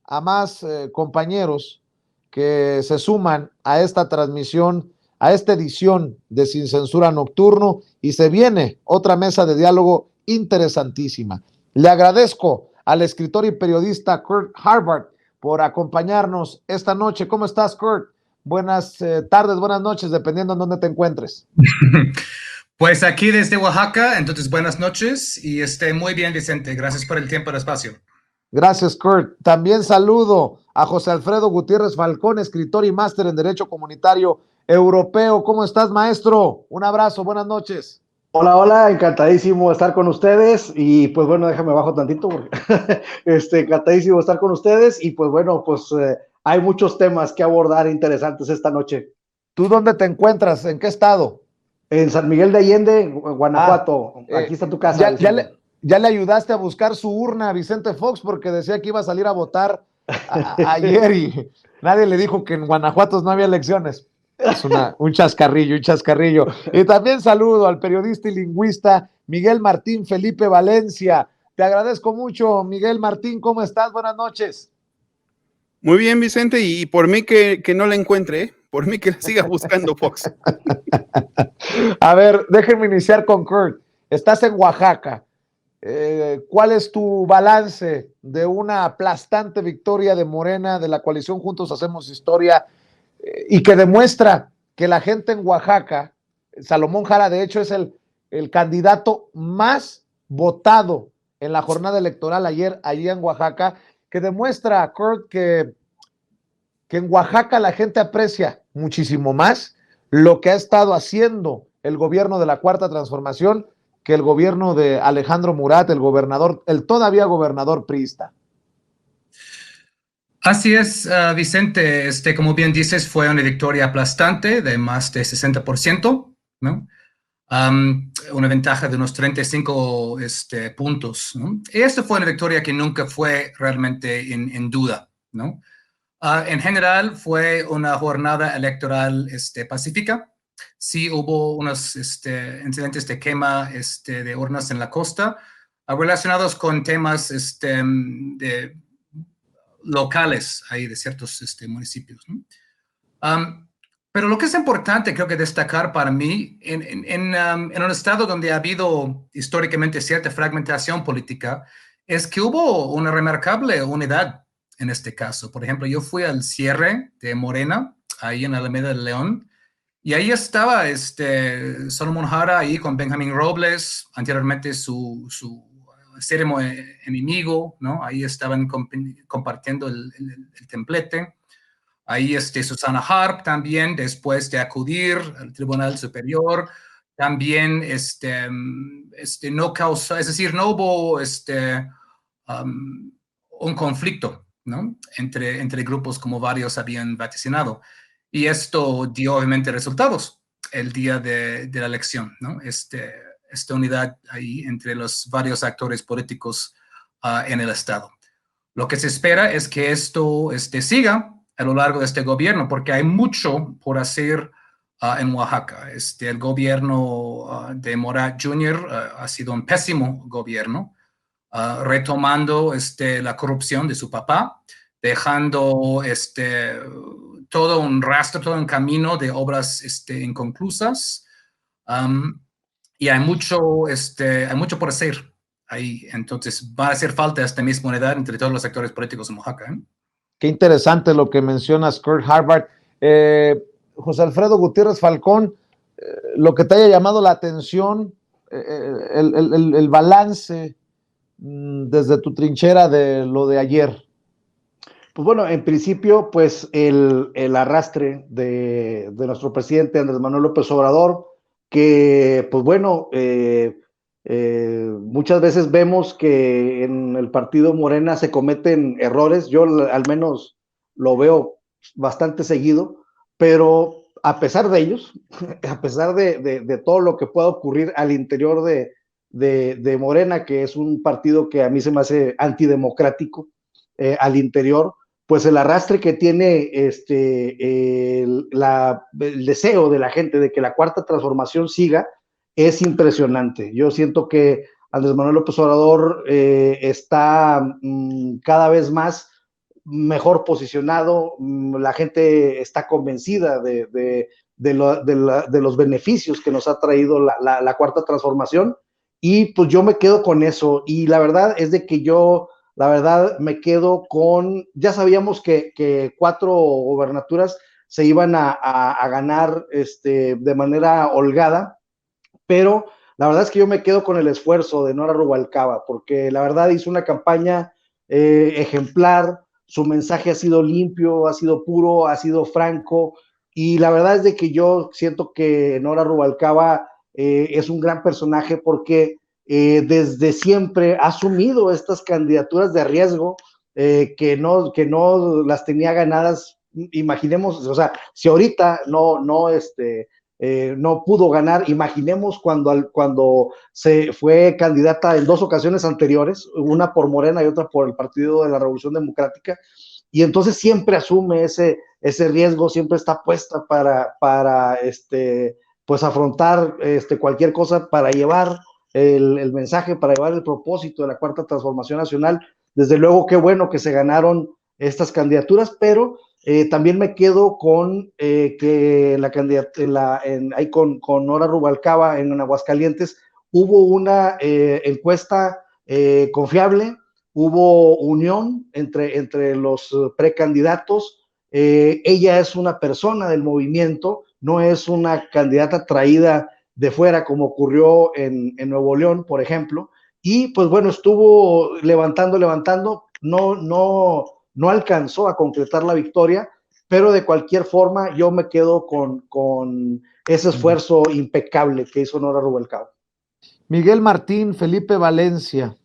a más compañeros que se suman a esta transmisión, a esta edición de Sin Censura Nocturno, y se viene otra mesa de diálogo interesantísima. Le agradezco al escritor y periodista Kurt Harvard por acompañarnos esta noche. ¿Cómo estás, Kurt? Buenas tardes, buenas noches, dependiendo en dónde te encuentres. Pues aquí desde Oaxaca, entonces buenas noches y muy bien, Vicente. Gracias por el tiempo y el espacio. Gracias, Kurt. También saludo a José Alfredo Gutiérrez Falcón, escritor y máster en Derecho Comunitario Europeo. ¿Cómo estás, maestro? Un abrazo, buenas noches. Hola, hola, encantadísimo estar con ustedes y pues bueno, déjame bajo tantito porque encantadísimo estar con ustedes y pues bueno, hay muchos temas que abordar interesantes esta noche. ¿Tú dónde te encuentras? ¿En qué estado? En San Miguel de Allende, Guanajuato. Aquí está tu casa. Ya le ayudaste a buscar su urna a Vicente Fox porque decía que iba a salir a votar ayer y nadie le dijo que en Guanajuato no había elecciones. Es un chascarrillo, un chascarrillo. Y también saludo al periodista y lingüista Miguel Martín Felipe Valencia. Te agradezco mucho, Miguel Martín. ¿Cómo estás? Buenas noches. Muy bien, Vicente, y por mí que no la encuentre, ¿eh? Por mí que la siga buscando Fox. A ver, déjenme iniciar con Kurt. Estás en Oaxaca. ¿Cuál es tu balance de una aplastante victoria de Morena, de la coalición Juntos Hacemos Historia, y que demuestra que la gente en Oaxaca, Salomón Jara, de hecho, es el candidato más votado en la jornada electoral ayer, allí en Oaxaca, que demuestra, Kurt, que en Oaxaca la gente aprecia muchísimo más lo que ha estado haciendo el gobierno de la Cuarta Transformación que el gobierno de Alejandro Murat, el gobernador, el todavía gobernador priista. Así es, Vicente, como bien dices, fue una victoria aplastante de más de 60%, ¿no? Una ventaja de unos 35 puntos, ¿no? Y esta fue una victoria que nunca fue realmente en duda, ¿no? En general fue una jornada electoral pacífica. Sí hubo unos incidentes de quema de urnas en la costa relacionados con temas locales ahí de ciertos municipios, ¿no? Pero lo que es importante, creo que destacar para mí, en un estado donde ha habido históricamente cierta fragmentación política, es que hubo una remarcable unidad en este caso. Por ejemplo, yo fui al cierre de Morena, ahí en Alameda de León, y ahí estaba Salomón Jara ahí con Benjamín Robles, anteriormente su acérrimo enemigo, ¿no? Ahí estaban compartiendo el templete. Ahí Susana Harp también, después de acudir al Tribunal Superior, también no causó, es decir, no hubo un conflicto, ¿no? entre grupos como varios habían vaticinado. Y esto dio obviamente resultados el día de la elección, ¿no? Esta unidad ahí entre los varios actores políticos en el Estado. Lo que se espera es que esto siga a lo largo de este gobierno, porque hay mucho por hacer en Oaxaca. El gobierno de Murat Jr. Ha sido un pésimo gobierno, retomando la corrupción de su papá, dejando todo un rastro, todo un camino de obras inconclusas, y hay mucho por hacer ahí. Entonces va a hacer falta esta misma unidad entre todos los actores políticos en Oaxaca, ¿eh? Qué interesante lo que mencionas, Kurt Harvard. José Alfredo Gutiérrez Falcón, lo que te haya llamado la atención, el balance desde tu trinchera de lo de ayer. Pues bueno, en principio, pues el arrastre de nuestro presidente Andrés Manuel López Obrador, que pues bueno, muchas veces vemos que en el partido Morena se cometen errores, yo al menos lo veo bastante seguido, pero a pesar de ellos, a pesar de todo lo que pueda ocurrir al interior de Morena, que es un partido que a mí se me hace antidemocrático, al interior, pues el arrastre que tiene el deseo de la gente de que la Cuarta Transformación siga es impresionante. Yo siento que Andrés Manuel López Obrador está cada vez más mejor posicionado, la gente está convencida de los beneficios que nos ha traído la cuarta transformación, y pues yo me quedo con eso, y la verdad es de que yo, la verdad, me quedo con, ya sabíamos que 4 gobernaturas se iban a ganar de manera holgada, pero la verdad es que yo me quedo con el esfuerzo de Nora Rubalcaba, porque la verdad hizo una campaña ejemplar, su mensaje ha sido limpio, ha sido puro, ha sido franco, y la verdad es de que yo siento que Nora Rubalcaba es un gran personaje porque desde siempre ha asumido estas candidaturas de riesgo que no las tenía ganadas. Imaginemos, o sea, si ahorita no pudo ganar, imaginemos cuando se fue candidata en 2 ocasiones anteriores, una por Morena y otra por el Partido de la Revolución Democrática, y entonces siempre asume ese riesgo, siempre está puesta para pues afrontar cualquier cosa, para llevar el mensaje, para llevar el propósito de la Cuarta Transformación Nacional. Desde luego, qué bueno que se ganaron estas candidaturas, pero también me quedo con que la candidata, ahí con Nora Rubalcaba en Aguascalientes hubo una encuesta confiable, hubo unión entre los precandidatos. Ella es una persona del movimiento, no es una candidata traída de fuera como ocurrió en Nuevo León, por ejemplo, y pues bueno, estuvo levantando, no alcanzó a concretar la victoria, pero de cualquier forma yo me quedo con ese esfuerzo impecable que hizo Nora Rubalcaba. Miguel Martín, Felipe Valencia,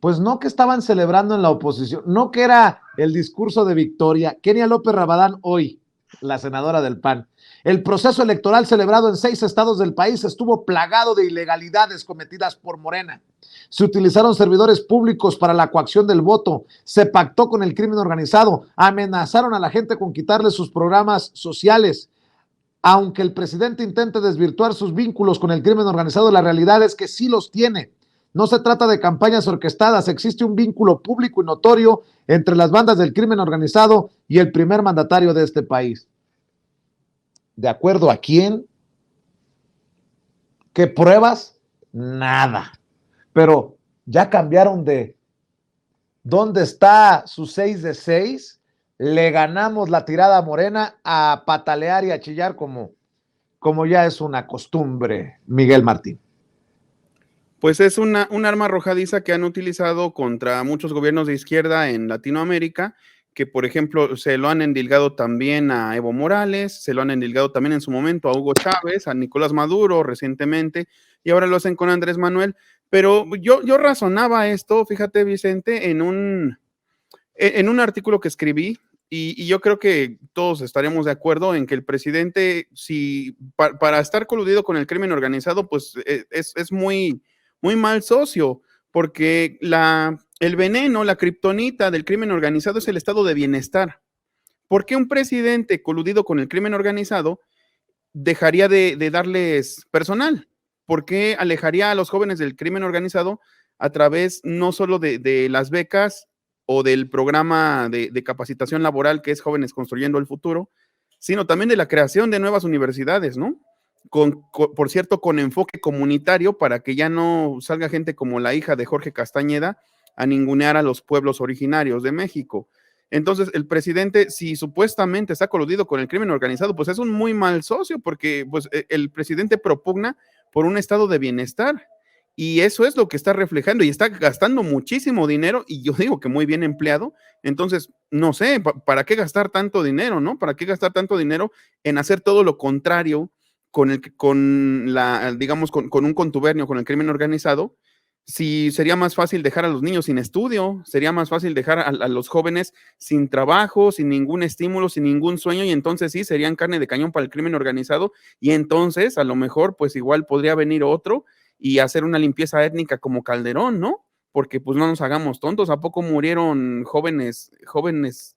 pues no que estaban celebrando en la oposición, no que era el discurso de victoria. Kenia López Rabadán hoy, la senadora del PAN. El proceso electoral celebrado en 6 estados del país estuvo plagado de ilegalidades cometidas por Morena. Se utilizaron servidores públicos para la coacción del voto, se pactó con el crimen organizado, amenazaron a la gente con quitarle sus programas sociales. Aunque el presidente intente desvirtuar sus vínculos con el crimen organizado, la realidad es que sí los tiene. No se trata de campañas orquestadas, existe un vínculo público y notorio entre las bandas del crimen organizado y el primer mandatario de este país. ¿De acuerdo a quién? ¿Qué pruebas? Nada. Pero ya cambiaron de ¿dónde está su 6 de 6? Le ganamos la tirada a Morena a patalear y a chillar como ya es una costumbre, Miguel Martín. Pues es un arma arrojadiza que han utilizado contra muchos gobiernos de izquierda en Latinoamérica, que por ejemplo se lo han endilgado también a Evo Morales, se lo han endilgado también en su momento a Hugo Chávez, a Nicolás Maduro recientemente, y ahora lo hacen con Andrés Manuel. Pero yo razonaba esto, fíjate Vicente, en un artículo que escribí, y yo creo que todos estaremos de acuerdo en que el presidente, si para estar coludido con el crimen organizado, pues es muy mal socio, porque el veneno, la kriptonita del crimen organizado es el estado de bienestar. ¿Por qué un presidente coludido con el crimen organizado dejaría de darles personal? ¿Por qué alejaría a los jóvenes del crimen organizado a través no solo de las becas o del programa de capacitación laboral que es Jóvenes Construyendo el Futuro, sino también de la creación de nuevas universidades, ¿no? Por cierto, con enfoque comunitario, para que ya no salga gente como la hija de Jorge Castañeda a ningunear a los pueblos originarios de México. Entonces, el presidente, si supuestamente está coludido con el crimen organizado, pues es un muy mal socio, porque pues, el presidente propugna por un estado de bienestar, y eso es lo que está reflejando, y está gastando muchísimo dinero, y yo digo que muy bien empleado. Entonces, no sé, ¿para qué gastar tanto dinero, no? ¿Para qué gastar tanto dinero en hacer todo lo contrario con un contubernio con el crimen organizado? Si sería más fácil dejar a los niños sin estudio, sería más fácil dejar a los jóvenes sin trabajo, sin ningún estímulo, sin ningún sueño, y entonces sí, serían carne de cañón para el crimen organizado, y entonces a lo mejor pues igual podría venir otro y hacer una limpieza étnica como Calderón, ¿no? Porque pues no nos hagamos tontos, ¿a poco murieron jóvenes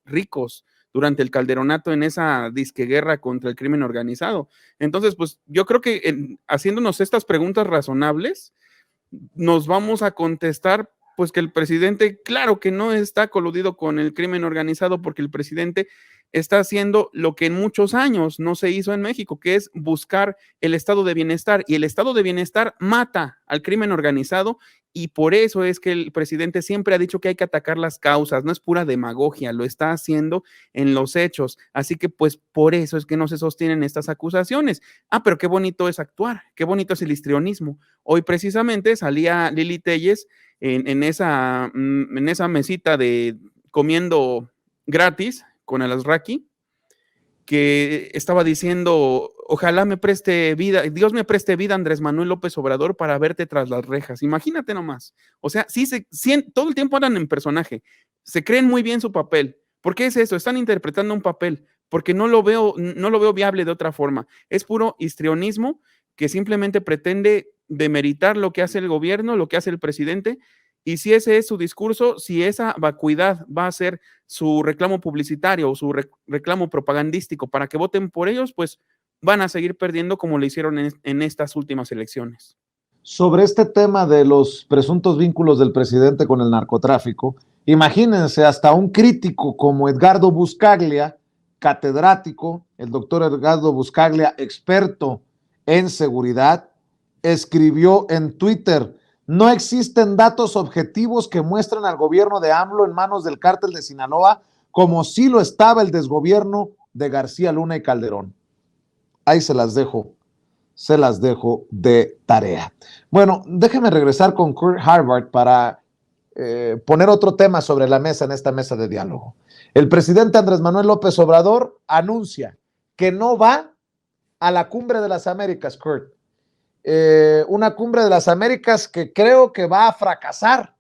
ricos durante el calderonato en esa disqueguerra contra el crimen organizado? Entonces, pues yo creo que haciéndonos estas preguntas razonables, nos vamos a contestar pues que el presidente, claro que no está coludido con el crimen organizado, porque el presidente está haciendo lo que en muchos años no se hizo en México, que es buscar el estado de bienestar, y el estado de bienestar mata al crimen organizado, y por eso es que el presidente siempre ha dicho que hay que atacar las causas, no es pura demagogia, lo está haciendo en los hechos, así que pues por eso es que no se sostienen estas acusaciones. Pero qué bonito es actuar, qué bonito es el histrionismo. Hoy precisamente salía Lili Telles en esa mesita de comiendo gratis con el Azraqui, que estaba diciendo, ojalá me preste vida, Dios me preste vida, Andrés Manuel López Obrador, para verte tras las rejas. Imagínate nomás. O sea, sí, todo el tiempo andan en personaje, se creen muy bien su papel. ¿Por qué es eso? Están interpretando un papel, porque no lo veo viable de otra forma. Es puro histrionismo que simplemente pretende demeritar lo que hace el gobierno, lo que hace el presidente. Y si ese es su discurso, si esa vacuidad va a ser su reclamo publicitario o su reclamo propagandístico para que voten por ellos, pues van a seguir perdiendo como lo hicieron en estas últimas elecciones. Sobre este tema de los presuntos vínculos del presidente con el narcotráfico, imagínense, hasta un crítico como Edgardo Buscaglia, catedrático, el doctor Edgardo Buscaglia, experto en seguridad, escribió en Twitter: no existen datos objetivos que muestren al gobierno de AMLO en manos del cártel de Sinaloa, como sí lo estaba el desgobierno de García Luna y Calderón. Ahí se las dejo de tarea. Bueno, déjenme regresar con Kurt Harvard para poner otro tema sobre la mesa en esta mesa de diálogo. El presidente Andrés Manuel López Obrador anuncia que no va a la Cumbre de las Américas, Kurt. Una Cumbre de las Américas que creo que va a fracasar.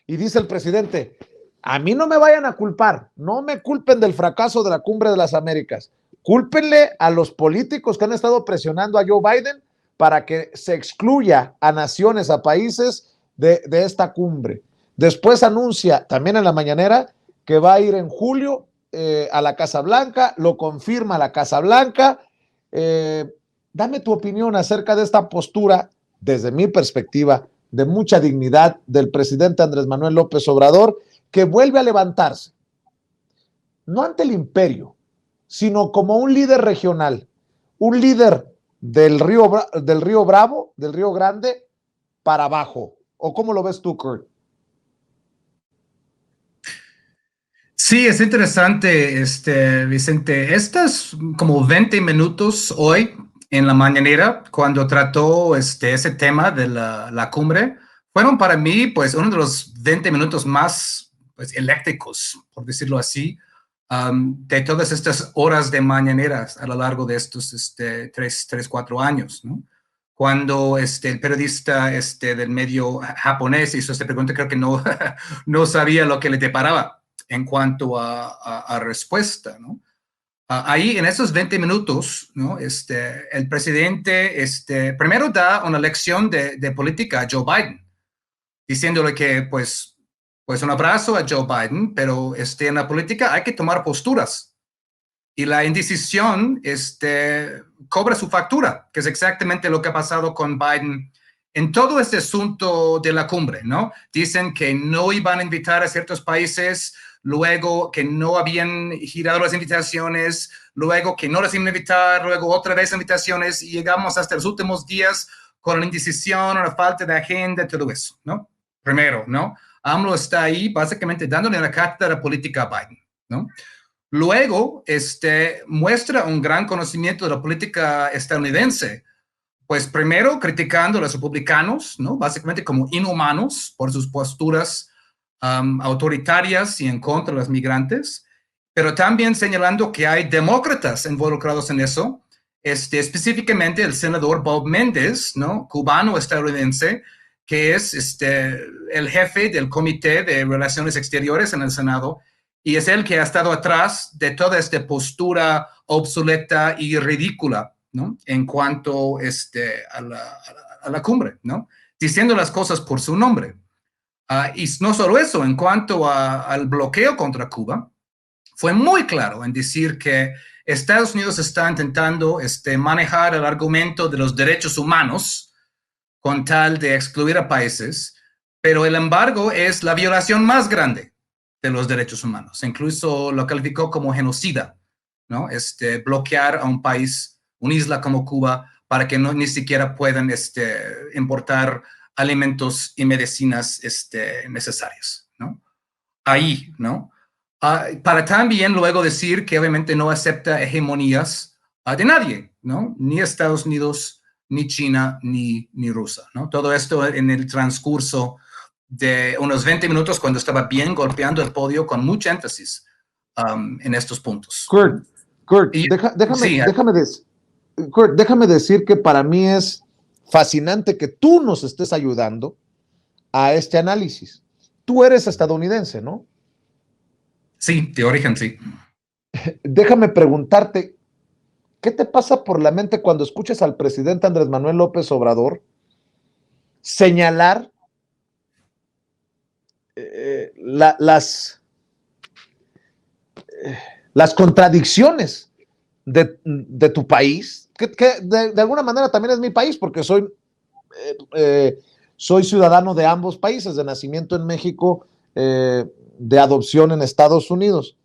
Y dice el presidente: a mí no me vayan a culpar, no me culpen del fracaso de la Cumbre de las Américas, cúlpenle a los políticos que han estado presionando a Joe Biden para que se excluya a naciones, a países de esta cumbre. Después anuncia también en la mañanera que va a ir en julio a la Casa Blanca, lo confirma la Casa Blanca. Dame tu opinión acerca de esta postura, desde mi perspectiva, de mucha dignidad del presidente Andrés Manuel López Obrador, que vuelve a levantarse, no ante el imperio, sino como un líder regional, un líder del Río Bravo, del Río Grande, para abajo. ¿O cómo lo ves tú, Kurt? Sí, es interesante, Vicente. Estos como 20 minutos hoy en la mañanera, cuando trató ese tema de la cumbre, fueron para mí, pues, uno de los 20 minutos más, pues, eléctricos, por decirlo así, de todas estas horas de mañaneras a lo largo de estos 4 años, ¿no? Cuando el periodista del medio japonés hizo esta pregunta, creo que no, no sabía lo que le deparaba en cuanto a respuesta, ¿no? Ahí en esos 20 minutos, ¿no? El presidente primero da una lección de política a Joe Biden, diciéndole que pues un abrazo a Joe Biden, pero en la política hay que tomar posturas. Y la indecisión cobra su factura, que es exactamente lo que ha pasado con Biden en todo este asunto de la cumbre, ¿no? Dicen que no iban a invitar a ciertos países, luego que no habían girado las invitaciones, luego que no les iban a invitar, luego otra vez invitaciones, y llegamos hasta los últimos días con la indecisión, la falta de agenda, todo eso, ¿no? Primero, ¿no? AMLO está ahí básicamente dándole la cátedra política a Biden, ¿no? Luego, muestra un gran conocimiento de la política estadounidense, pues primero criticando a los republicanos, ¿no? Básicamente como inhumanos por sus posturas autoritarias y en contra de los migrantes, pero también señalando que hay demócratas involucrados en eso, específicamente el senador Bob Méndez, ¿no? Cubano-estadounidense, que es el jefe del Comité de Relaciones Exteriores en el Senado, y es él que ha estado atrás de toda esta postura obsoleta y ridícula, ¿no? En cuanto a la cumbre, ¿no? Diciendo las cosas por su nombre. Y no solo eso, en cuanto al bloqueo contra Cuba, fue muy claro en decir que Estados Unidos está intentando manejar el argumento de los derechos humanos con tal de excluir a países, pero el embargo es la violación más grande de los derechos humanos. Incluso lo calificó como genocida, ¿no? Bloquear a un país, una isla como Cuba, para que ni siquiera puedan importar alimentos y medicinas necesarias, ¿no? Ahí, ¿no? Para también luego decir que obviamente no acepta hegemonías de nadie, ¿no? Ni Estados Unidos, ni China, ni Rusia, ¿no? Todo esto en el transcurso de unos 20 minutos cuando estaba bien golpeando el podio con mucha énfasis en estos puntos. Kurt, déjame decir que para mí es fascinante que tú nos estés ayudando a este análisis. Tú eres estadounidense, ¿no? Sí, de origen, sí. Déjame preguntarte, ¿qué te pasa por la mente cuando escuchas al presidente Andrés Manuel López Obrador señalar las contradicciones de tu país, que de alguna manera también es mi país, porque soy ciudadano de ambos países, de nacimiento en México, de adopción en Estados Unidos.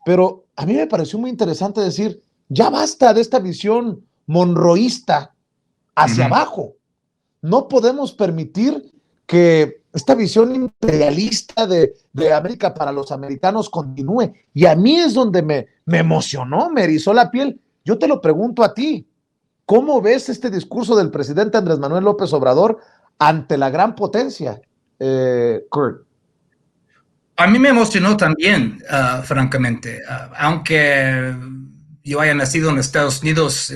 Pero a mí me pareció muy interesante decir, ya basta de esta visión monroísta hacia abajo. No podemos permitir que esta visión imperialista de América para los americanos continúe. Y a mí es donde me emocionó, me erizó la piel. Yo te lo pregunto a ti, ¿cómo ves este discurso del presidente Andrés Manuel López Obrador ante la gran potencia, Kurt? A mí me emocionó también, francamente, aunque yo haya nacido en Estados Unidos,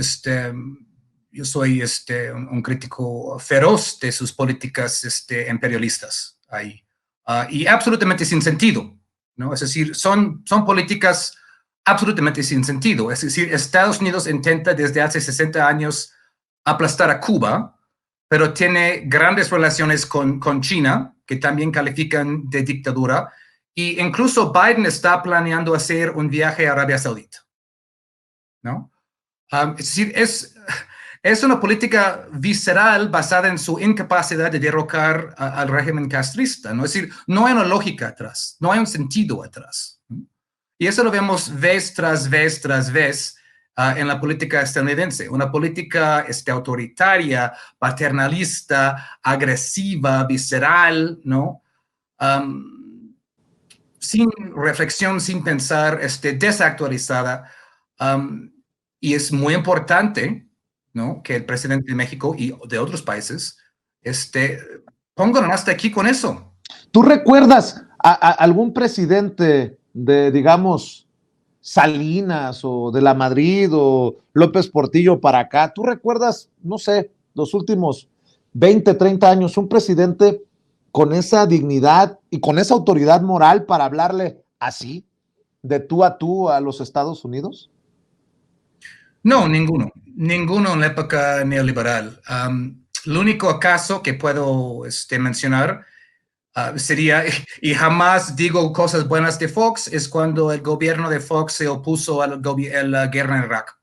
yo soy un crítico feroz de sus políticas imperialistas ahí, y absolutamente sin sentido, ¿no? Es decir, son políticas absolutamente sin sentido. Es decir, Estados Unidos intenta desde hace 60 años aplastar a Cuba, pero tiene grandes relaciones con China, que también califican de dictadura, y incluso Biden está planeando hacer un viaje a Arabia Saudita, ¿no? Es decir, es una política visceral basada en su incapacidad de derrocar al régimen castrista, ¿no? Es decir, no hay una lógica atrás, no hay un sentido atrás, ¿no? Y eso lo vemos vez tras vez tras vez en la política estadounidense, una política autoritaria, paternalista, agresiva, visceral, ¿no? Sin reflexión, sin pensar, desactualizada. Y es muy importante, ¿no?, que el presidente de México y de otros países pongan hasta aquí con eso. ¿Tú recuerdas a algún presidente de, digamos, Salinas o de la Madrid o López Portillo para acá? ¿Tú recuerdas, no sé, los últimos 20, 30 años, un presidente con esa dignidad y con esa autoridad moral para hablarle así, de tú a los Estados Unidos? No, ninguno en la época neoliberal. El único caso que puedo mencionar sería, y jamás digo cosas buenas de Fox, es cuando el gobierno de Fox se opuso a la guerra en Irak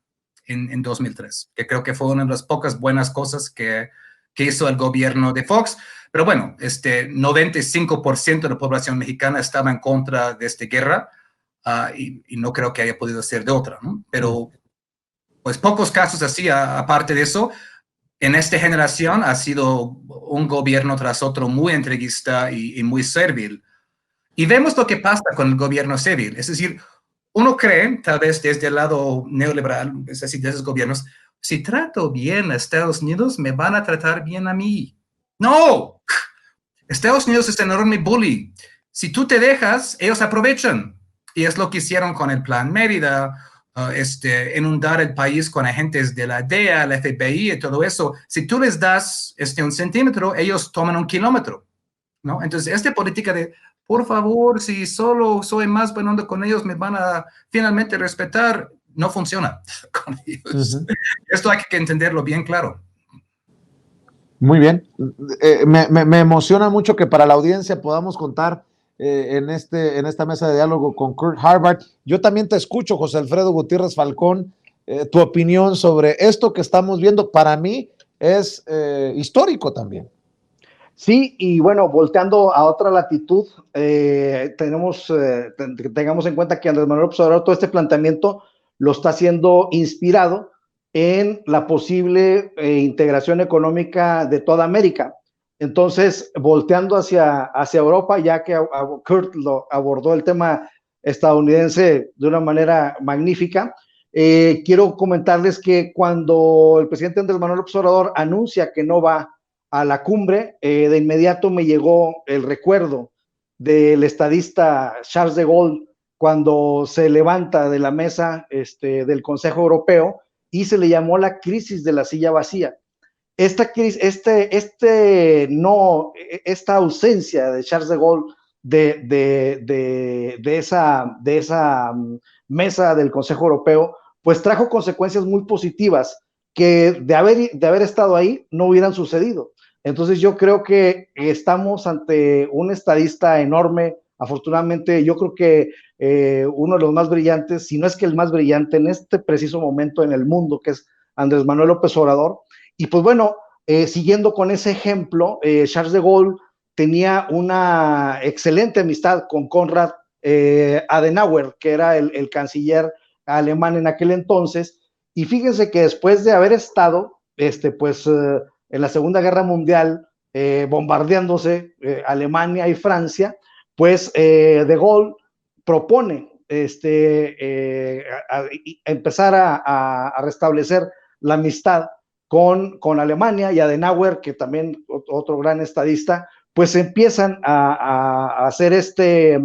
en 2003, que creo que fue una de las pocas buenas cosas que hizo el gobierno de Fox. Pero bueno, 95% de la población mexicana estaba en contra de esta guerra, y no creo que haya podido ser de otra, ¿no? Pero pues pocos casos así. Aparte de eso, en esta generación ha sido un gobierno tras otro muy entreguista y muy servil. Y vemos lo que pasa con el gobierno servil. Es decir, uno cree, tal vez desde el lado neoliberal, es decir, de esos gobiernos, si trato bien a Estados Unidos, me van a tratar bien a mí. ¡No! Estados Unidos es un enorme bully. Si tú te dejas, ellos aprovechan. Y es lo que hicieron con el Plan Mérida, inundar el país con agentes de la DEA, la FBI y todo eso. Si tú les das 1 centímetro, ellos toman 1 kilómetro, ¿no? Entonces, esta política de, por favor, si solo soy más buena onda con ellos, me van a finalmente respetar, no funciona con ellos. Esto hay que entenderlo bien claro. Muy bien. Me emociona mucho que para la audiencia podamos contar en esta mesa de diálogo con Kurt Harvard. Yo también te escucho, José Alfredo Gutiérrez Falcón, tu opinión sobre esto que estamos viendo. Para mí es histórico también. Sí, y bueno, volteando a otra latitud, tengamos en cuenta que Andrés Manuel López Obrador todo este planteamiento lo está haciendo inspirado en la posible integración económica de toda América. Entonces, volteando hacia Europa, ya que Kurt lo abordó el tema estadounidense de una manera magnífica, quiero comentarles que cuando el presidente Andrés Manuel López Obrador anuncia que no va a la cumbre, de inmediato me llegó el recuerdo del estadista Charles de Gaulle cuando se levanta de la mesa del Consejo Europeo y se le llamó la crisis de la silla vacía. Esta crisis, esta ausencia de Charles de Gaulle de esa mesa del Consejo Europeo, pues trajo consecuencias muy positivas que de haber estado ahí no hubieran sucedido. Entonces yo creo que estamos ante un estadista enorme. Afortunadamente yo creo que uno de los más brillantes, si no es que el más brillante en este preciso momento en el mundo, que es Andrés Manuel López Obrador. Y pues bueno, siguiendo con ese ejemplo, Charles de Gaulle tenía una excelente amistad con Konrad Adenauer, que era el canciller alemán en aquel entonces. Y fíjense que después de haber estado, en la Segunda Guerra Mundial, bombardeándose Alemania y Francia, pues de Gaulle propone empezar a restablecer la amistad con Alemania, y Adenauer, que también otro gran estadista, pues empiezan a hacer este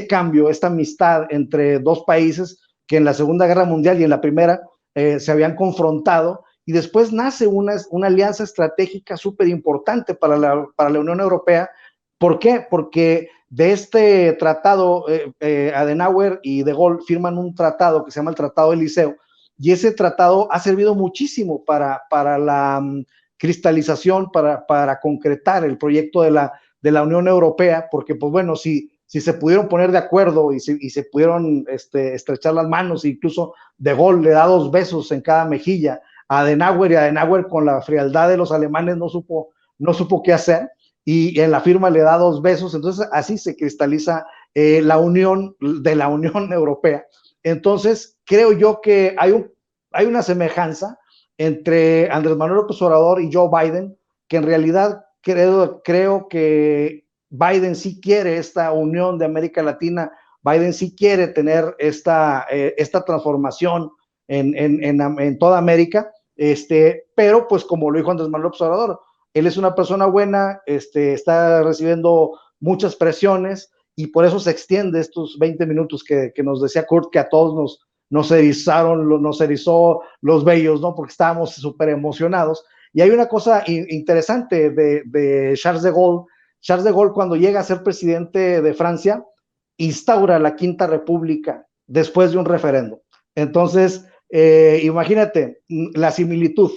cambio, esta amistad entre dos países que en la Segunda Guerra Mundial y en la Primera se habían confrontado, y después nace una alianza estratégica súper importante para la Unión Europea. ¿Por qué? Porque de este tratado, Adenauer y de Gaulle firman un tratado que se llama el Tratado de Eliseo, y ese tratado ha servido muchísimo para la cristalización, para concretar el proyecto de la Unión Europea, porque pues bueno, si se pudieron poner de acuerdo y se pudieron estrechar las manos, incluso de Gaulle le da 2 besos en cada mejilla a Adenauer, y Adenauer con la frialdad de los alemanes no supo qué hacer, y en la firma le da 2 besos. Entonces así se cristaliza la unión de la Unión Europea. Entonces creo yo que hay una semejanza entre Andrés Manuel López Obrador y Joe Biden, que en realidad creo que Biden sí quiere esta unión de América Latina. Biden sí quiere tener esta transformación en toda América, pero pues como lo dijo Andrés Manuel López Obrador, él es una persona buena, está recibiendo muchas presiones, y por eso se extiende estos 20 minutos que nos decía Kurt, que a todos nos erizó los vellos, ¿no? Porque estábamos súper emocionados. Y hay una cosa interesante de Charles de Gaulle. Charles de Gaulle, cuando llega a ser presidente de Francia, instaura la Quinta República después de un referéndum. Entonces, imagínate la similitud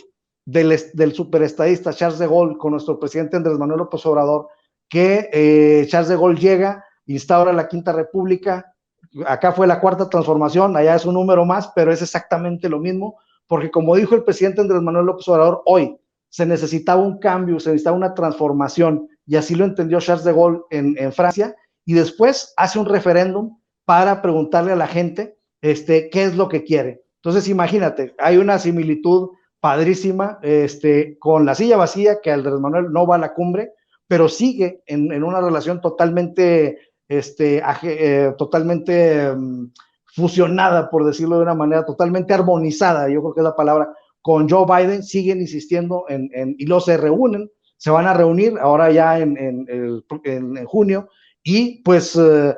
del superestadista Charles de Gaulle con nuestro presidente Andrés Manuel López Obrador, que Charles de Gaulle llega, instaura la Quinta República. Acá fue la Cuarta Transformación, allá es un número más, pero es exactamente lo mismo, porque como dijo el presidente Andrés Manuel López Obrador, hoy se necesitaba un cambio, se necesitaba una transformación, y así lo entendió Charles de Gaulle en Francia, y después hace un referéndum para preguntarle a la gente qué es lo que quiere. Entonces imagínate, hay una similitud padrísima con la silla vacía, que Andrés Manuel no va a la cumbre, pero sigue en una relación totalmente totalmente fusionada, por decirlo de una manera, totalmente armonizada, yo creo que es la palabra, con Joe Biden. Siguen insistiendo y luego se reúnen, se van a reunir ahora ya en junio, y pues se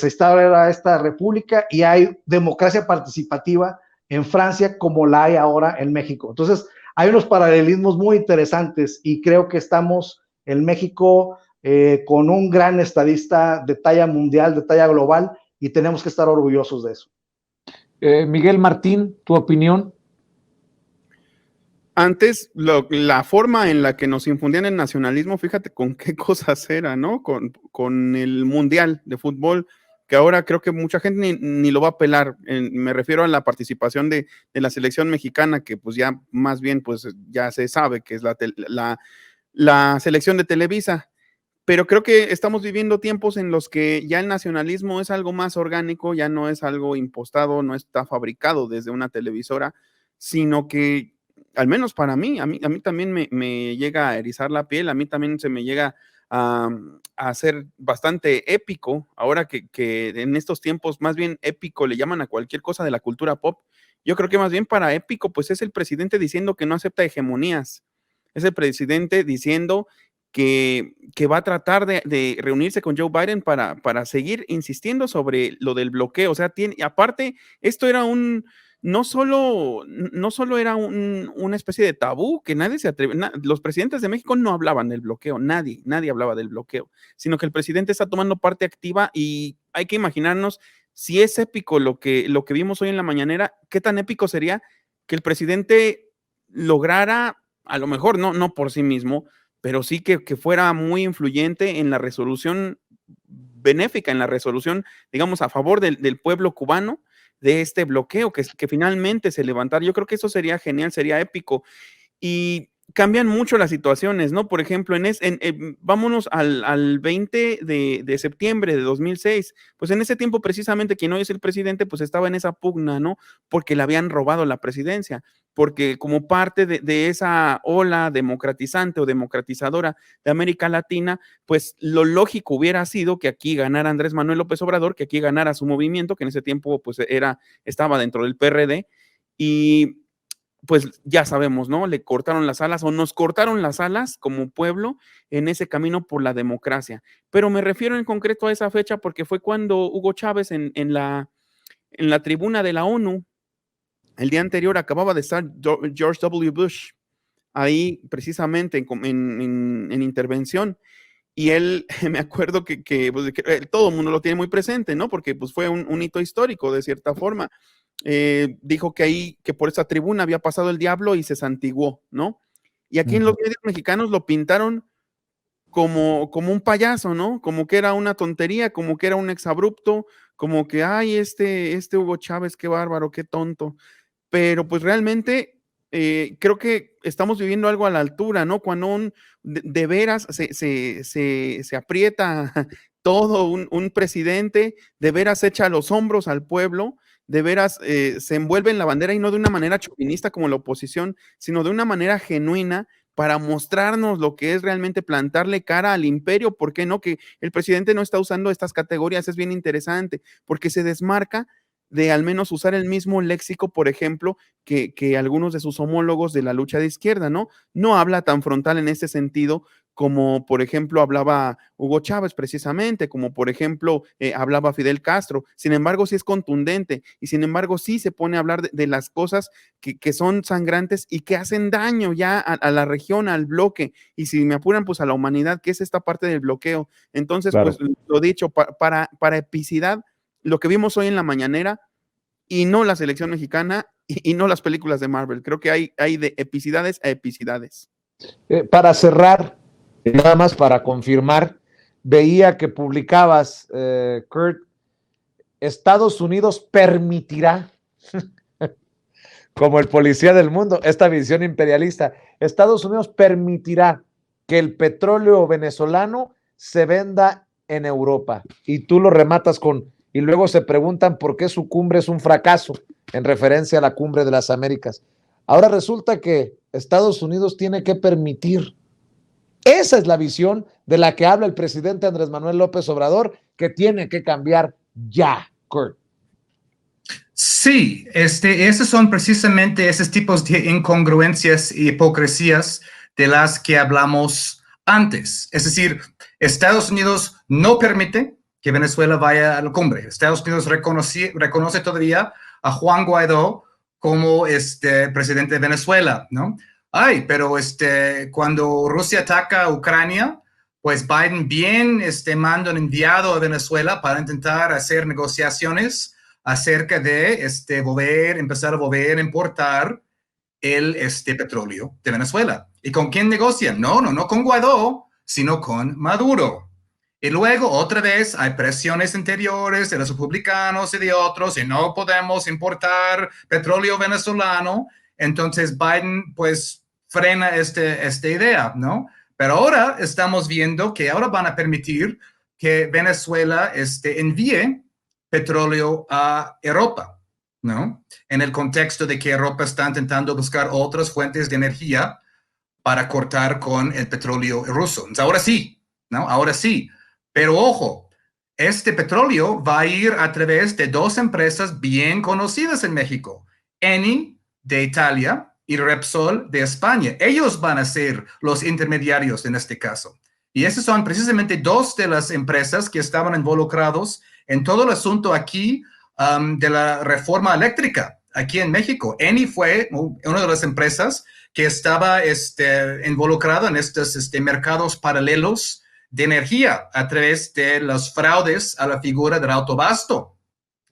instaura esta república, y hay democracia participativa en Francia como la hay ahora en México. Entonces hay unos paralelismos muy interesantes, y creo que estamos en México con un gran estadista de talla mundial, de talla global, y tenemos que estar orgullosos de eso. Miguel Martín, ¿tu opinión? Antes, la forma en la que nos infundían el nacionalismo, fíjate con qué cosas era, ¿no? Con el Mundial de Fútbol, que ahora creo que mucha gente ni lo va a pelar. Me refiero a la participación de la selección mexicana, que pues ya más bien pues ya se sabe que es la selección de Televisa. Pero creo que estamos viviendo tiempos en los que ya el nacionalismo es algo más orgánico, ya no es algo impostado, no está fabricado desde una televisora, sino que, al menos para mí, a mí también me llega a erizar la piel, a mí también se me llega a ser bastante épico, ahora que en estos tiempos más bien épico le llaman a cualquier cosa de la cultura pop. Yo creo que más bien para épico, pues es el presidente diciendo que no acepta hegemonías, es el presidente diciendo que va a tratar de reunirse con Joe Biden para seguir insistiendo sobre lo del bloqueo. O sea, aparte, esto era no solo era una especie de tabú, que nadie se atreve, los presidentes de México no hablaban del bloqueo, nadie hablaba del bloqueo, sino que el presidente está tomando parte activa y hay que imaginarnos si es épico lo que vimos hoy en la mañanera, qué tan épico sería que el presidente lograra, a lo mejor no por sí mismo, pero sí que fuera muy influyente en la resolución benéfica, en la resolución, digamos, a favor del pueblo cubano de este bloqueo, que finalmente se levantara. Yo creo que eso sería genial, sería épico. Y cambian mucho las situaciones, ¿no? Por ejemplo, vámonos al 20 de septiembre de 2006, pues en ese tiempo precisamente quien hoy es el presidente, pues estaba en esa pugna, ¿no? Porque le habían robado la presidencia, porque como parte de esa ola democratizante o democratizadora de América Latina, pues lo lógico hubiera sido que aquí ganara Andrés Manuel López Obrador, que aquí ganara su movimiento, que en ese tiempo pues estaba dentro del PRD, y pues ya sabemos, ¿no? Le cortaron las alas o nos cortaron las alas como pueblo en ese camino por la democracia. Pero me refiero en concreto a esa fecha porque fue cuando Hugo Chávez en la tribuna de la ONU, el día anterior acababa de estar George W. Bush ahí precisamente en intervención. Y él, me acuerdo que todo el mundo lo tiene muy presente, ¿no? Porque pues fue un hito histórico de cierta forma. Dijo que por esa tribuna había pasado el diablo y se santiguó, ¿no? Y aquí en los medios mexicanos lo pintaron como un payaso, ¿no? Como que era una tontería, como que era un exabrupto, como que, ay, este Hugo Chávez, qué bárbaro, qué tonto. Pero pues realmente creo que estamos viviendo algo a la altura, ¿no? Cuando de veras se aprieta todo un presidente, de veras echa los hombros al pueblo, de veras se envuelve en la bandera y no de una manera chauvinista como la oposición, sino de una manera genuina para mostrarnos lo que es realmente plantarle cara al imperio. ¿Por qué no? Que el presidente no está usando estas categorías, es bien interesante, porque se desmarca de al menos usar el mismo léxico, por ejemplo, que algunos de sus homólogos de la lucha de izquierda, ¿no? No habla tan frontal en ese sentido como, por ejemplo, hablaba Hugo Chávez precisamente, como, por ejemplo, hablaba Fidel Castro. Sin embargo, sí es contundente y, sin embargo, sí se pone a hablar de las cosas que son sangrantes y que hacen daño ya a la región, al bloque, y si me apuran, pues a la humanidad, que es esta parte del bloqueo. Entonces, claro, pues lo dicho, para epicidad, lo que vimos hoy en la mañanera, y no la selección mexicana y no las películas de Marvel. Creo que hay de epicidades a epicidades. Para cerrar, nada más para confirmar, veía que publicabas, Kurt, Estados Unidos permitirá, como el policía del mundo, esta visión imperialista, Estados Unidos permitirá que el petróleo venezolano se venda en Europa. Y tú lo rematas y luego se preguntan por qué su cumbre es un fracaso, en referencia a la cumbre de las Américas. Ahora resulta que Estados Unidos tiene que permitir. Esa es la visión de la que habla el presidente Andrés Manuel López Obrador, que tiene que cambiar ya, Kurt. Sí, esos son precisamente esos tipos de incongruencias y hipocresías de las que hablamos antes. Es decir, Estados Unidos no permite que Venezuela vaya a la cumbre. Estados Unidos reconoce todavía a Juan Guaidó como presidente de Venezuela, ¿no? Ay, pero cuando Rusia ataca a Ucrania, pues Biden bien manda un enviado a Venezuela para intentar hacer negociaciones acerca de empezar a volver a importar el petróleo de Venezuela. ¿Y con quién negocian? No con Guaidó, sino con Maduro. Y luego, otra vez, hay presiones interiores de los republicanos y de otros, y no podemos importar petróleo venezolano. Entonces, Biden, pues, frena esta idea, ¿no? Pero ahora estamos viendo que ahora van a permitir que Venezuela envíe petróleo a Europa, ¿no? En el contexto de que Europa está intentando buscar otras fuentes de energía para cortar con el petróleo ruso. Entonces, ahora sí, ¿no? Ahora sí. Pero ojo, este petróleo va a ir a través de dos empresas bien conocidas en México, Eni de Italia y Repsol de España. Ellos van a ser los intermediarios en este caso. Y esas son precisamente dos de las empresas que estaban involucrados en todo el asunto aquí de la reforma eléctrica aquí en México. Eni fue una de las empresas que estaba involucrado en estos mercados paralelos de energía a través de los fraudes a la figura del autoabasto,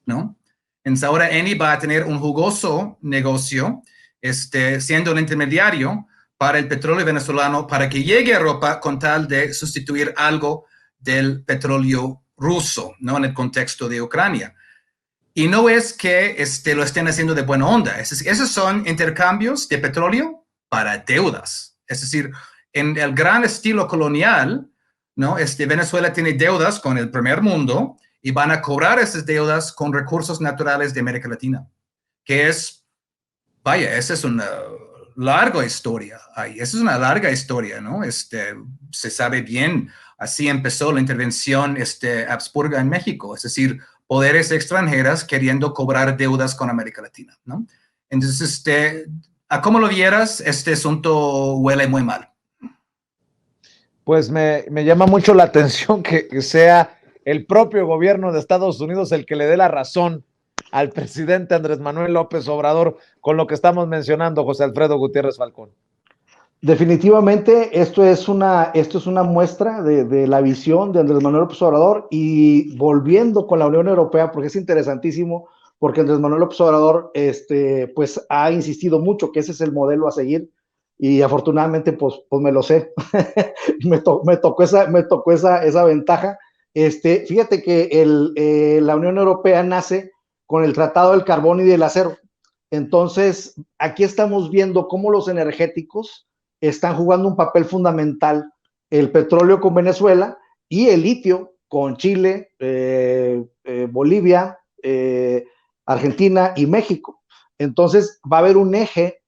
¿no? Entonces ahora Eni va a tener un jugoso negocio siendo un intermediario para el petróleo venezolano para que llegue a Europa con tal de sustituir algo del petróleo ruso, ¿no? En el contexto de Ucrania. Y no es que lo estén haciendo de buena onda. Esos son intercambios de petróleo para deudas. Es decir, en el gran estilo colonial, ¿no? Venezuela tiene deudas con el primer mundo y van a cobrar esas deudas con recursos naturales de América Latina, que es, vaya, esa es una larga historia. Esa es una larga historia, ¿no? Se sabe bien, así empezó la intervención Habsburga en México, es decir, poderes extranjeras queriendo cobrar deudas con América Latina, ¿no? Entonces, a cómo lo vieras, este asunto huele muy mal. Pues me llama mucho la atención que sea el propio gobierno de Estados Unidos el que le dé la razón al presidente Andrés Manuel López Obrador con lo que estamos mencionando, José Alfredo Gutiérrez Falcón. Definitivamente esto es una muestra de la visión de Andrés Manuel López Obrador, y volviendo con la Unión Europea, porque es interesantísimo, porque Andrés Manuel López Obrador pues ha insistido mucho que ese es el modelo a seguir, y afortunadamente pues me lo sé. me tocó esa ventaja. Fíjate que la Unión Europea nace con el Tratado del Carbón y del Acero. Entonces, aquí estamos viendo cómo los energéticos están jugando un papel fundamental, el petróleo con Venezuela y el litio con Chile, Bolivia, Argentina y México. Entonces va a haber un eje,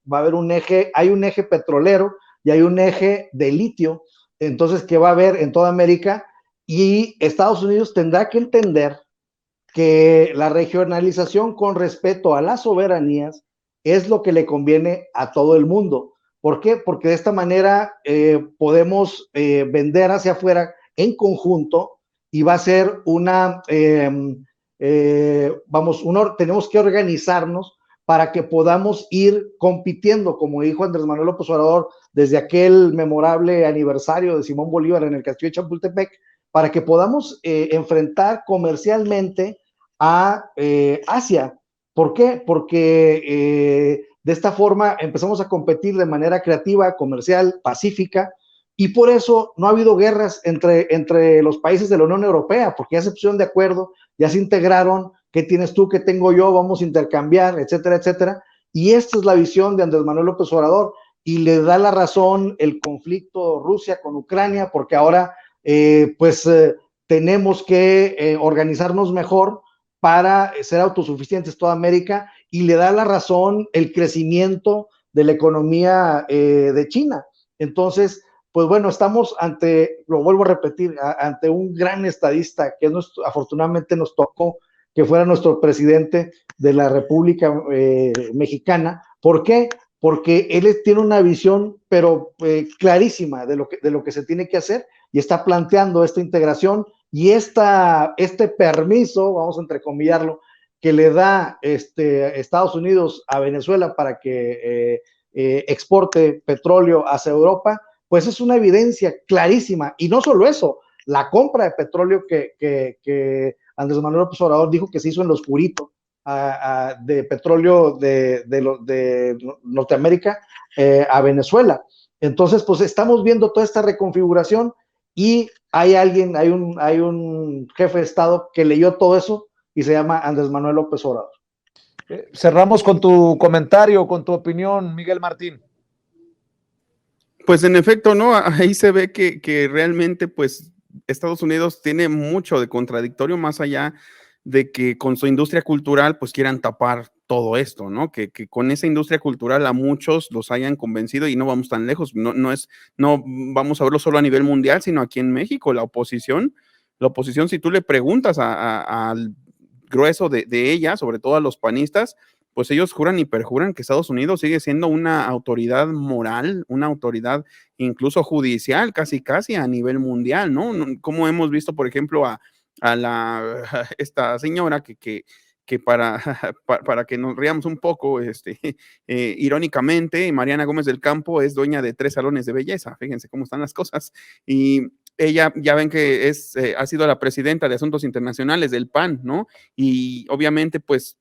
hay un eje petrolero y hay un eje de litio, entonces que va a haber en toda América, y Estados Unidos tendrá que entender que la regionalización con respeto a las soberanías es lo que le conviene a todo el mundo. ¿Por qué? Porque de esta manera podemos vender hacia afuera en conjunto, y va a ser tenemos que organizarnos para que podamos ir compitiendo, como dijo Andrés Manuel López Obrador, desde aquel memorable aniversario de Simón Bolívar en el Castillo de Chapultepec, para que podamos enfrentar comercialmente a Asia. ¿Por qué? Porque de esta forma empezamos a competir de manera creativa, comercial, pacífica, y por eso no ha habido guerras entre los países de la Unión Europea, porque ya se pusieron de acuerdo, ya se integraron, ¿qué tienes tú, qué tengo yo? Vamos a intercambiar, etcétera, etcétera. Y esta es la visión de Andrés Manuel López Obrador, y le da la razón el conflicto Rusia con Ucrania, porque ahora tenemos que organizarnos mejor para ser autosuficientes toda América, y le da la razón el crecimiento de la economía de China. Entonces, pues bueno, estamos lo vuelvo a repetir, ante un gran estadista que afortunadamente nos tocó que fuera nuestro presidente de la República Mexicana. ¿Por qué? Porque él tiene una visión, pero clarísima de lo que se tiene que hacer, y está planteando esta integración y este permiso, vamos a entrecomillarlo, que le da Estados Unidos a Venezuela para que exporte petróleo hacia Europa, pues es una evidencia clarísima. Y no solo eso, la compra de petróleo que Andrés Manuel López Obrador dijo que se hizo en lo oscurito, de petróleo de Norteamérica a Venezuela. Entonces, pues estamos viendo toda esta reconfiguración, y hay un jefe de Estado que leyó todo eso y se llama Andrés Manuel López Obrador. Cerramos con tu comentario, con tu opinión, Miguel Martín. Pues en efecto, ¿no? Ahí se ve que realmente, pues, Estados Unidos tiene mucho de contradictorio, más allá de que con su industria cultural, pues quieran tapar todo esto, ¿no? Que con esa industria cultural a muchos los hayan convencido y no vamos tan lejos, no vamos a verlo solo a nivel mundial, sino aquí en México, la oposición, si tú le preguntas al grueso de ella, sobre todo a los panistas, pues ellos juran y perjuran que Estados Unidos sigue siendo una autoridad moral, una autoridad incluso judicial, casi a nivel mundial, ¿no? Como hemos visto, por ejemplo, a esta señora que para que nos riamos un poco, irónicamente, Mariana Gómez del Campo es dueña de 3 salones de belleza, fíjense cómo están las cosas, y ella, ya ven que ha sido la presidenta de Asuntos Internacionales del PAN, ¿no? Y obviamente, pues,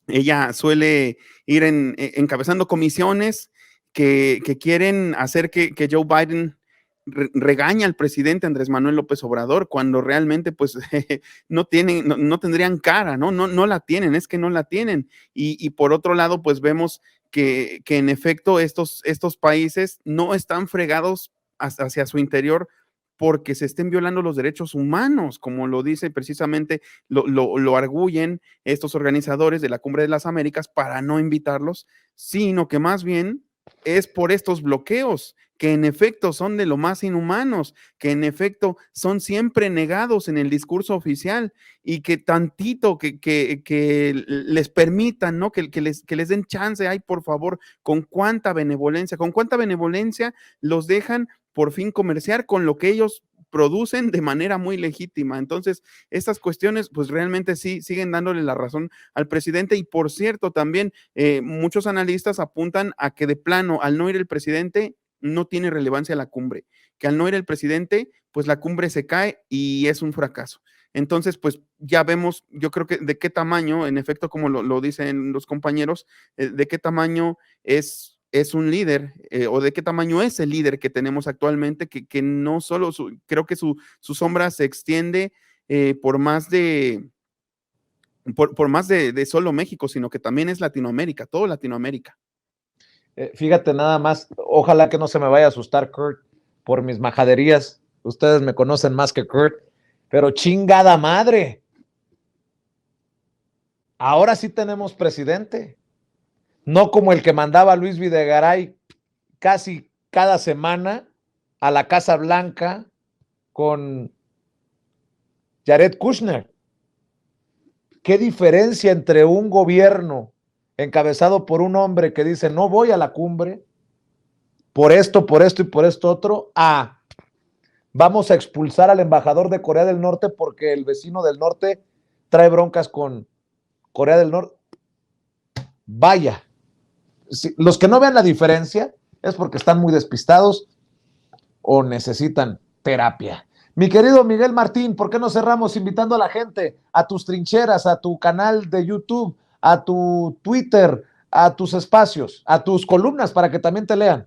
ella suele ir encabezando comisiones que quieren hacer que Joe Biden regaña al presidente Andrés Manuel López Obrador cuando realmente pues no tendrían cara, no la tienen, es que no la tienen. Y por otro lado, pues vemos que en efecto estos países no están fregados hacia su interior porque se estén violando los derechos humanos, como lo dice precisamente, lo arguyen estos organizadores de la Cumbre de las Américas para no invitarlos, sino que más bien es por estos bloqueos, que en efecto son de lo más inhumanos, que en efecto son siempre negados en el discurso oficial y que tantito que les permitan, ¿no? Que les den chance, ay, por favor, con cuánta benevolencia los dejan por fin comerciar con lo que ellos producen de manera muy legítima. Entonces, estas cuestiones, pues realmente sí siguen dándole la razón al presidente. Y por cierto, también muchos analistas apuntan a que de plano, al no ir el presidente, no tiene relevancia la cumbre, que al no ir el presidente, pues la cumbre se cae y es un fracaso. Entonces, pues ya vemos, yo creo que de qué tamaño, en efecto, como lo dicen los compañeros, de qué tamaño es un líder o de qué tamaño es el líder que tenemos actualmente, que no solo, creo que su sombra se extiende por más de solo México, sino que también es Latinoamérica, todo Latinoamérica. Fíjate nada más, ojalá que no se me vaya a asustar Kurt por mis majaderías. Ustedes me conocen más que Kurt, pero chingada madre. Ahora sí tenemos presidente. No como el que mandaba Luis Videgaray casi cada semana a la Casa Blanca con Jared Kushner. ¿Qué diferencia entre un gobierno encabezado por un hombre que dice no voy a la cumbre por esto y por esto otro, vamos a expulsar al embajador de Corea del Norte porque el vecino del norte trae broncas con Corea del Norte? Vaya, los que no vean la diferencia es porque están muy despistados o necesitan terapia. Mi querido Miguel Martín, ¿por qué no cerramos invitando a la gente a tus trincheras, a tu canal de YouTube, a tu Twitter, a tus espacios, a tus columnas para que también te lean?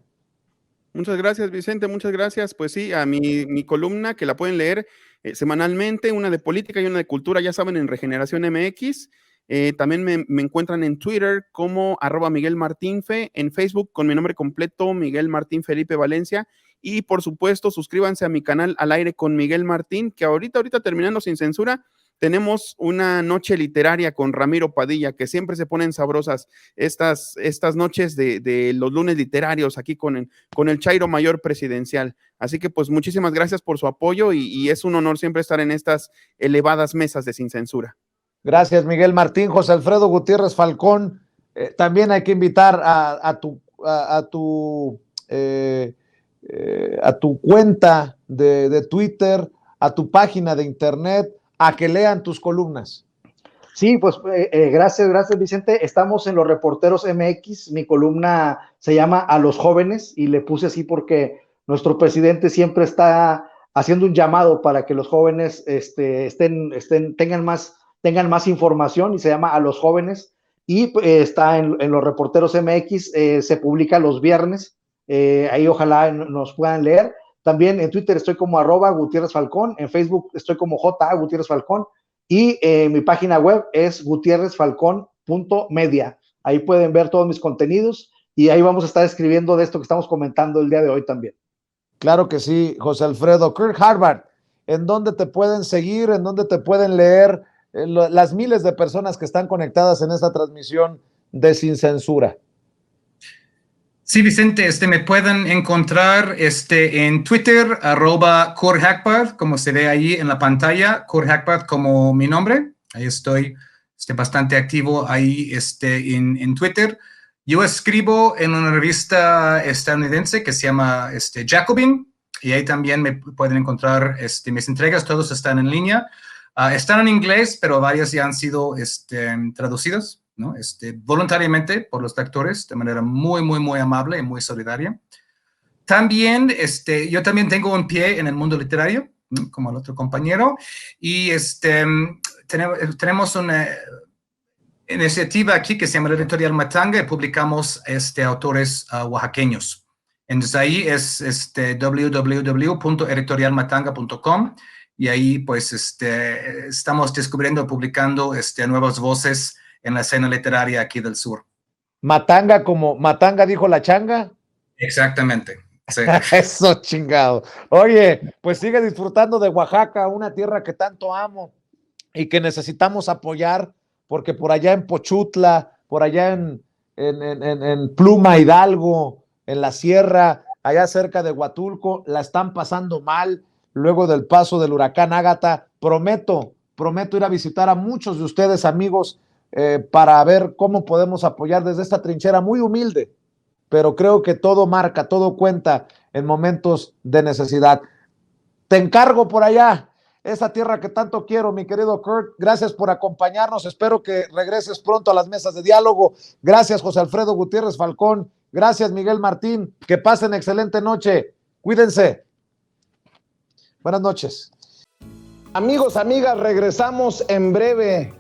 Muchas gracias, Vicente, muchas gracias. Pues sí, a mi columna, que la pueden leer semanalmente, una de política y una de cultura, ya saben, en Regeneración MX. También me encuentran en Twitter como @MiguelMartinfe, en Facebook con mi nombre completo, Miguel Martín Felipe Valencia. Y por supuesto, suscríbanse a mi canal Al Aire con Miguel Martín, que ahorita terminando Sin Censura, tenemos una noche literaria con Ramiro Padilla, que siempre se ponen sabrosas estas noches de los lunes literarios aquí con el Chairo Mayor Presidencial. Así que pues muchísimas gracias por su apoyo y es un honor siempre estar en estas elevadas mesas de Sin Censura. Gracias, Miguel Martín. José Alfredo Gutiérrez Falcón, también hay que invitar a tu cuenta de Twitter, a tu página de internet, a que lean tus columnas. Sí, pues gracias Vicente. Estamos en Los Reporteros MX. Mi columna se llama A los Jóvenes y le puse así porque nuestro presidente siempre está haciendo un llamado para que los jóvenes tengan más información y se llama A los Jóvenes y está en Los Reporteros MX, se publica los viernes, ahí ojalá nos puedan leer. También en Twitter estoy como @Gutiérrez Falcón, en Facebook estoy como JA Gutiérrez Falcón y mi página web es gutierrezfalcon.media. Ahí pueden ver todos mis contenidos y ahí vamos a estar escribiendo de esto que estamos comentando el día de hoy también. Claro que sí, José Alfredo. Kirk Harvard, ¿en dónde te pueden seguir? ¿En dónde te pueden leer las miles de personas que están conectadas en esta transmisión de Sin Censura? Sí, Vicente, me pueden encontrar en Twitter, @KurtHagbard, como se ve ahí en la pantalla, Kurt Hagbard como mi nombre. Ahí estoy bastante activo ahí en Twitter. Yo escribo en una revista estadounidense que se llama Jacobin, y ahí también me pueden encontrar mis entregas, todos están en línea. Están en inglés, pero varias ya han sido traducidas, ¿no? Voluntariamente por los lectores, de manera muy, muy, muy amable y muy solidaria. También, yo también tengo un pie en el mundo literario, ¿no? Como el otro compañero, y tenemos una iniciativa aquí que se llama Editorial Matanga, y publicamos autores oaxaqueños. Entonces ahí es www.editorialmatanga.com, y ahí pues estamos descubriendo, publicando nuevas voces en la escena literaria aquí del sur. Matanga, como Matanga dijo la changa. Exactamente. Sí. Eso, chingado. Oye, pues sigue disfrutando de Oaxaca, una tierra que tanto amo y que necesitamos apoyar, porque por allá en Pochutla, por allá en Pluma Hidalgo, en la sierra, allá cerca de Huatulco, la están pasando mal luego del paso del huracán Ágata. Prometo ir a visitar a muchos de ustedes, amigos, para ver cómo podemos apoyar desde esta trinchera muy humilde, pero creo que todo marca, todo cuenta en momentos de necesidad. Te encargo por allá, esa tierra que tanto quiero, mi querido Kurt. Gracias por acompañarnos, espero que regreses pronto a las mesas de diálogo. Gracias, José Alfredo Gutiérrez Falcón. Gracias, Miguel Martín. Que pasen excelente noche. Cuídense. Buenas noches. Amigos, amigas, regresamos en breve,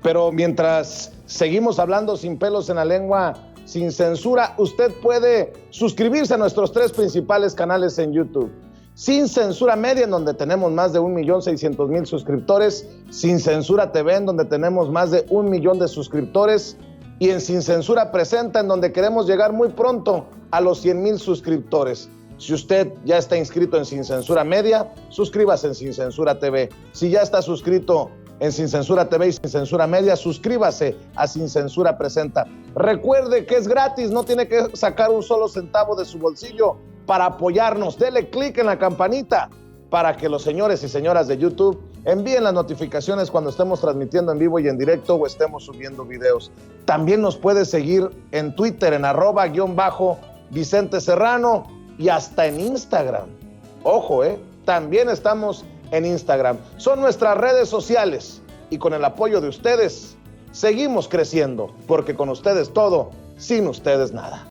pero mientras seguimos hablando sin pelos en la lengua, sin censura, usted puede suscribirse a nuestros 3 principales canales en YouTube. Sin Censura Media, en donde tenemos más de 1.600.000 suscriptores, Sin Censura TV, en donde tenemos más de 1 millón de suscriptores, y en Sin Censura Presenta, en donde queremos llegar muy pronto a los 100,000 suscriptores. Si usted ya está inscrito en Sin Censura Media, suscríbase en Sin Censura TV. Si ya está suscrito en Sin Censura TV y Sin Censura Media, suscríbase a Sin Censura Presenta. Recuerde que es gratis, no tiene que sacar un solo centavo de su bolsillo para apoyarnos. Dele clic en la campanita para que los señores y señoras de YouTube envíen las notificaciones cuando estemos transmitiendo en vivo y en directo o estemos subiendo videos. También nos puede seguir en Twitter en @Vicente Serrano y hasta en Instagram. Ojo, también estamos en Instagram. Son nuestras redes sociales y con el apoyo de ustedes seguimos creciendo, porque con ustedes todo, sin ustedes nada.